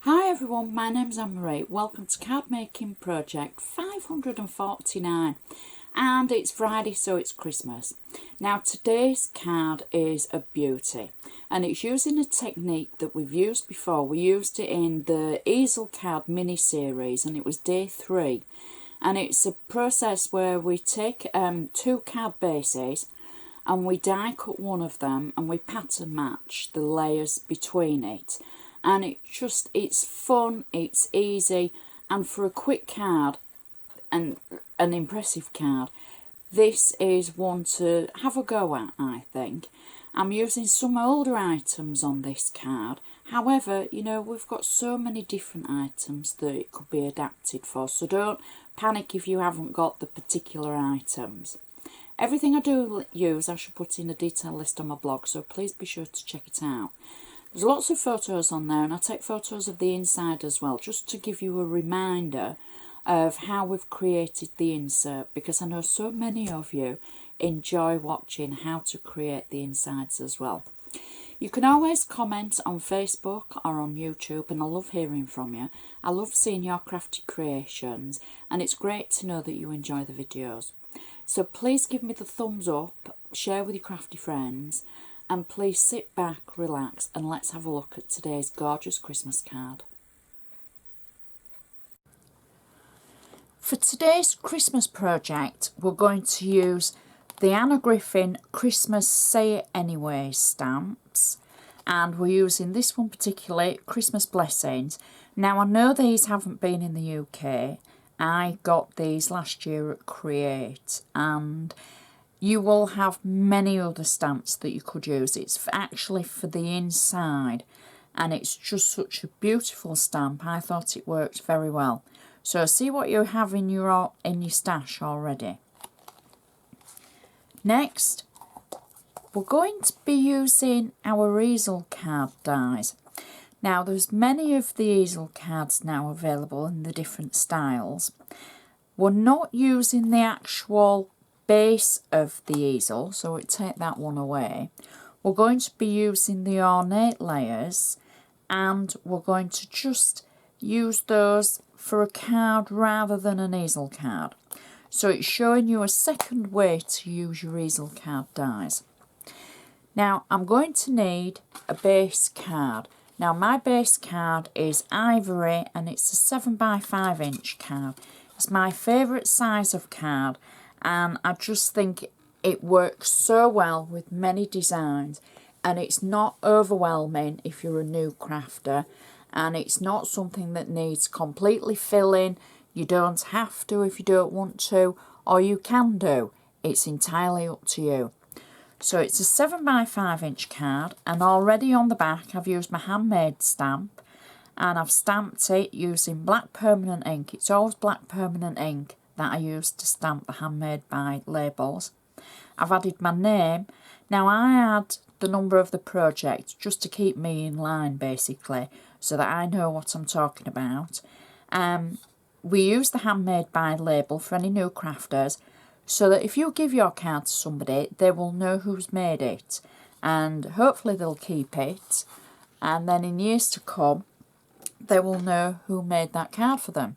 Hi everyone, my name's Anna. Welcome to Card Making Project 549, and it's Friday, so it's Christmas. Now today's card is a beauty, and it's using a technique that we've used before. We used it in the easel card mini series, and it was day 3, and it's a process where we take 2 card bases and we die cut one of them and we pattern match the layers between it. And it's fun, it's easy, and for a quick card and an impressive card, this is one to have a go at, I think. I'm using some older items on this card. However, you know, we've got so many different items that it could be adapted for, so don't panic if you haven't got the particular items. Everything I do use, I should put in a detailed list on my blog, so please be sure to check it out. There's lots of photos on there, and I take photos of the inside as well, just to give you a reminder of how we've created the insert, because I know so many of you enjoy watching how to create the insides as well. You can always comment on Facebook or on YouTube, and I love hearing from you. I love seeing your crafty creations, and it's great to know that you enjoy the videos. So please give me the thumbs up, share with your crafty friends, and please sit back, relax, and let's have a look at today's gorgeous Christmas card. For today's Christmas project, we're going to use the Anna Griffin Christmas Say It Anyway stamps, and we're using this one particularly, Christmas Blessings. Now I know these haven't been in the UK. I got these last year at Create, and you will have many other stamps that you could use. It's actually for the inside, and it's just such a beautiful stamp. I thought it worked very well. So see what you have in your stash already. Next, we're going to be using our easel card dies. Now there's many of the easel cards now available in the different styles. We're not using the actual base of the easel, so we take that one away. We're going to be using the ornate layers, and we're going to just use those for a card rather than an easel card. So it's showing you a second way to use your easel card dies. Now I'm going to need a base card. Now my base card is ivory, and it's a 7x5 inch card. It's my favourite size of card, and I just think it works so well with many designs, and it's not overwhelming if you're a new crafter, and it's not something that needs completely filling. You don't have to if you don't want to, or you can do. It's entirely up to you. So it's a 7x5 inch card, and already on the back I've used my handmade stamp, and I've stamped it using black permanent ink. It's always black permanent ink that I use to stamp the handmade by labels. I've added my name. Now I add the number of the project just to keep me in line, basically, so that I know what I'm talking about. We use the handmade by label for any new crafters, so that if you give your card to somebody, they will know who's made it, and hopefully they'll keep it, and then in years to come they will know who made that card for them.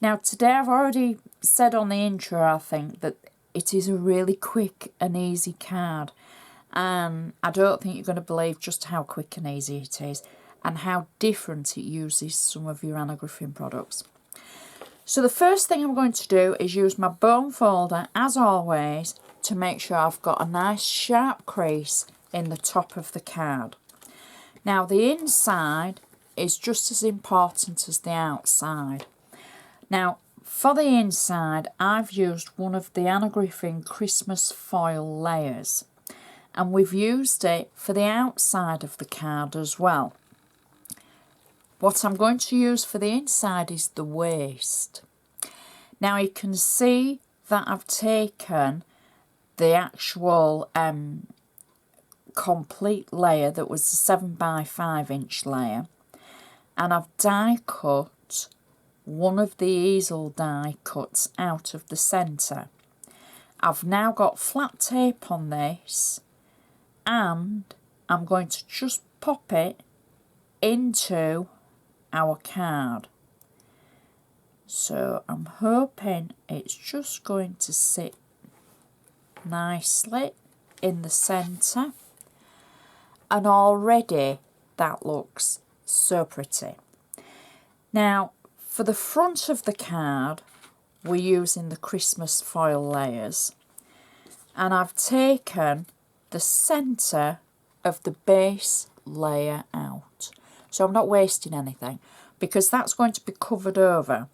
Now today I've already said on the intro, I think, that it is a really quick and easy card, and I don't think you're going to believe just how quick and easy it is, and how different it uses some of your Anna Griffin products. So the first thing I'm going to do is use my bone folder, as always, to make sure I've got a nice sharp crease in the top of the card. Now the inside is just as important as the outside. Now for the inside, I've used one of the Anna Griffin Christmas foil layers, and we've used it for the outside of the card as well. What I'm going to use for the inside is the waist. Now you can see that I've taken the actual complete layer that was a 7x5 inch layer, and I've die cut one of the easel die cuts out of the centre. I've now got flat tape on this, and I'm going to just pop it into our card. So I'm hoping it's just going to sit nicely in the centre, and already that looks so pretty. Now for the front of the card we're using the Christmas foil layers, and I've taken the centre of the base layer out, so I'm not wasting anything because that's going to be covered over.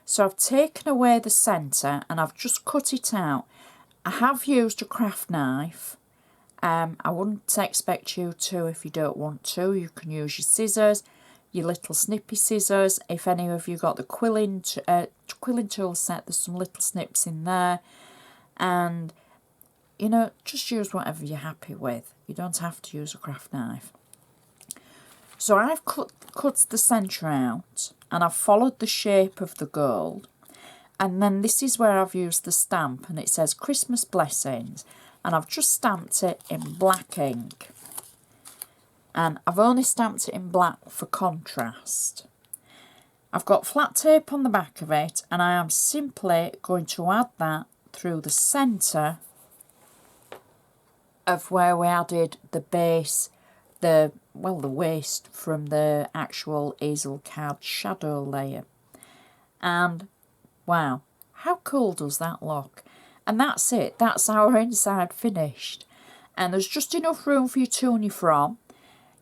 So I've taken away the centre and I've just cut it out. I have used a craft knife. I wouldn't expect you to if you don't want to. You can use your scissors, your little snippy scissors. If any of you got the quilling tool set, there's some little snips in there. And, you know, just use whatever you're happy with. You don't have to use a craft knife. So I've cut the centre out and I've followed the shape of the gold. And then this is where I've used the stamp, and it says Christmas Blessings. And I've just stamped it in black ink. And I've only stamped it in black for contrast. I've got flat tape on the back of it, and I am simply going to add that through the centre of where we added the base, the waste from the actual easel card shadow layer. And wow, how cool does that look? And that's it, that's our inside finished. And there's just enough room for your toonie from.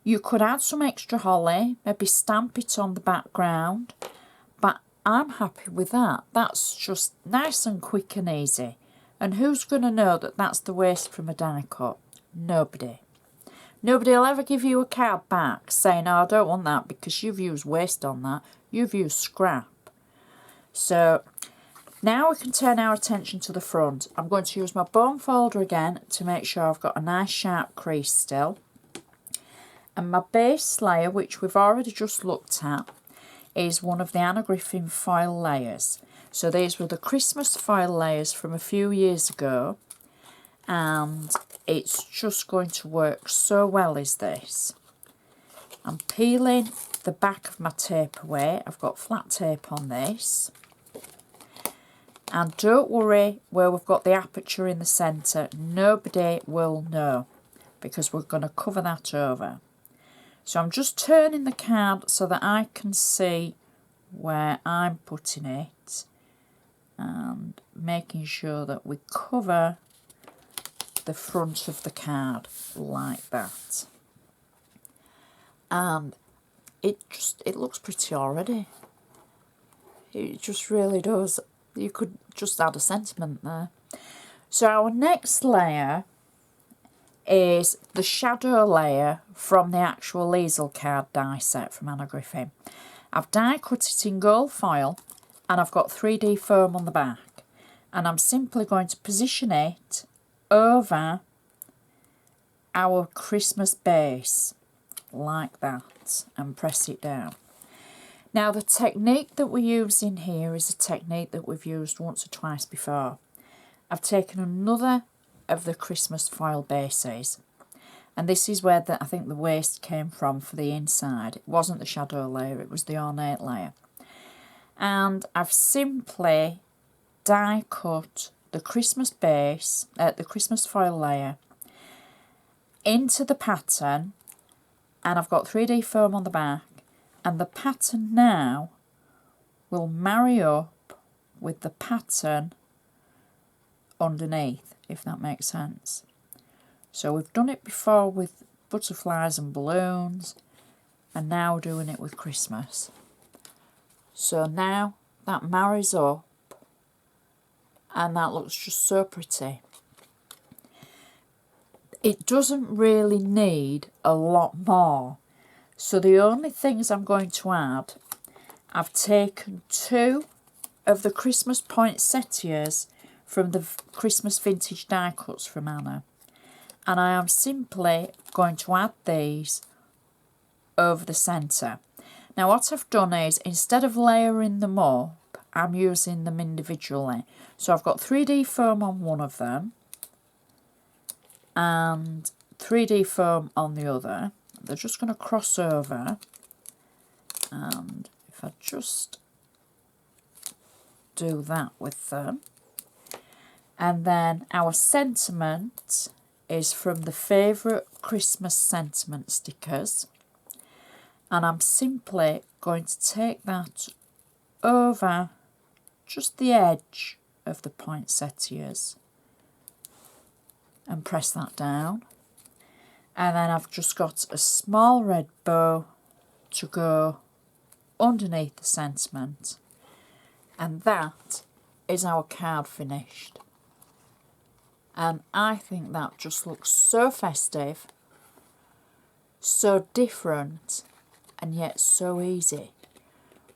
You could add some extra holly, maybe stamp it on the background, but I'm happy with that. That's just nice and quick and easy. And who's going to know that that's the waste from a die cut? Nobody. Nobody will ever give you a card back saying, oh, I don't want that because you've used waste on that. You've used scrap. So now we can turn our attention to the front. I'm going to use my bone folder again to make sure I've got a nice sharp crease still. And my base layer, which we've already just looked at, is one of the Anna Griffin foil layers. So these were the Christmas foil layers from a few years ago. And it's just going to work so well as this. I'm peeling the back of my tape away. I've got flat tape on this. And don't worry where we've got the aperture in the centre. Nobody will know because we're going to cover that over. So I'm just turning the card so that I can see where I'm putting it. And making sure that we cover the front of the card like that. And it looks pretty already. It just really does. You could just add a sentiment there. So our next layer is the shadow layer from the actual easel card die set from Anna Griffin. I've die cut it in gold foil and I've got 3D foam on the back. And I'm simply going to position it over our Christmas base like that and press it down. Now the technique that we're using here is a technique that we've used once or twice before. I've taken another of the Christmas foil bases, and this is where I think the waste came from for the inside. It wasn't the shadow layer, it was the ornate layer. And I've simply die cut the Christmas base, the Christmas foil layer into the pattern, and I've got 3D foam on the back. And the pattern now will marry up with the pattern underneath, if that makes sense. So we've done it before with butterflies and balloons, and now we're doing it with Christmas. So now that marries up, and that looks just so pretty. It doesn't really need a lot more. So the only things I'm going to add, I've taken 2 of the Christmas poinsettias from the Christmas vintage die cuts from Anna. And I am simply going to add these over the centre. Now what I've done is, instead of layering them up, I'm using them individually. So I've got 3D foam on one of them and 3D foam on the other. They're just going to cross over And if I just do that with them. And then our sentiment is from the favourite Christmas sentiment stickers. And I'm simply going to take that over just the edge of the poinsettias and press that down. And then I've just got a small red bow to go underneath the sentiment. And that is our card finished. And I think that just looks so festive, so different, and yet so easy.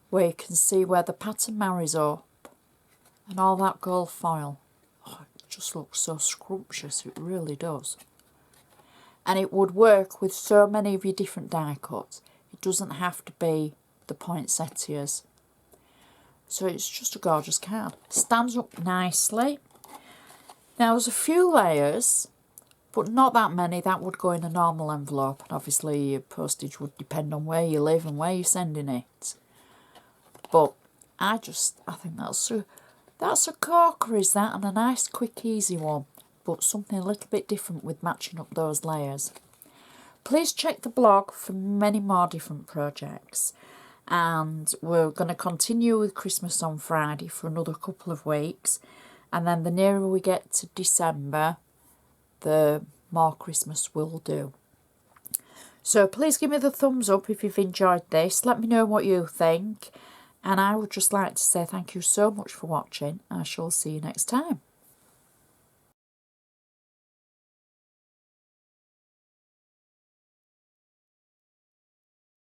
Where you can see where the pattern marries up and all that gold foil. Oh, it just looks so scrumptious, it really does. And it would work with so many of your different die cuts. It doesn't have to be the poinsettias. So it's just a gorgeous card. Stands up nicely. Now there's a few layers, but not that many. That would go in a normal envelope. And obviously your postage would depend on where you live and where you're sending it. But I think that's a corker, is that? And a nice, quick, easy one. But something a little bit different with matching up those layers. Please check the blog for many more different projects. And we're going to continue with Christmas on Friday for another couple of weeks. And then the nearer we get to December, the more Christmas we'll do. So please give me the thumbs up if you've enjoyed this. Let me know what you think. And I would just like to say thank you so much for watching. I shall see you next time.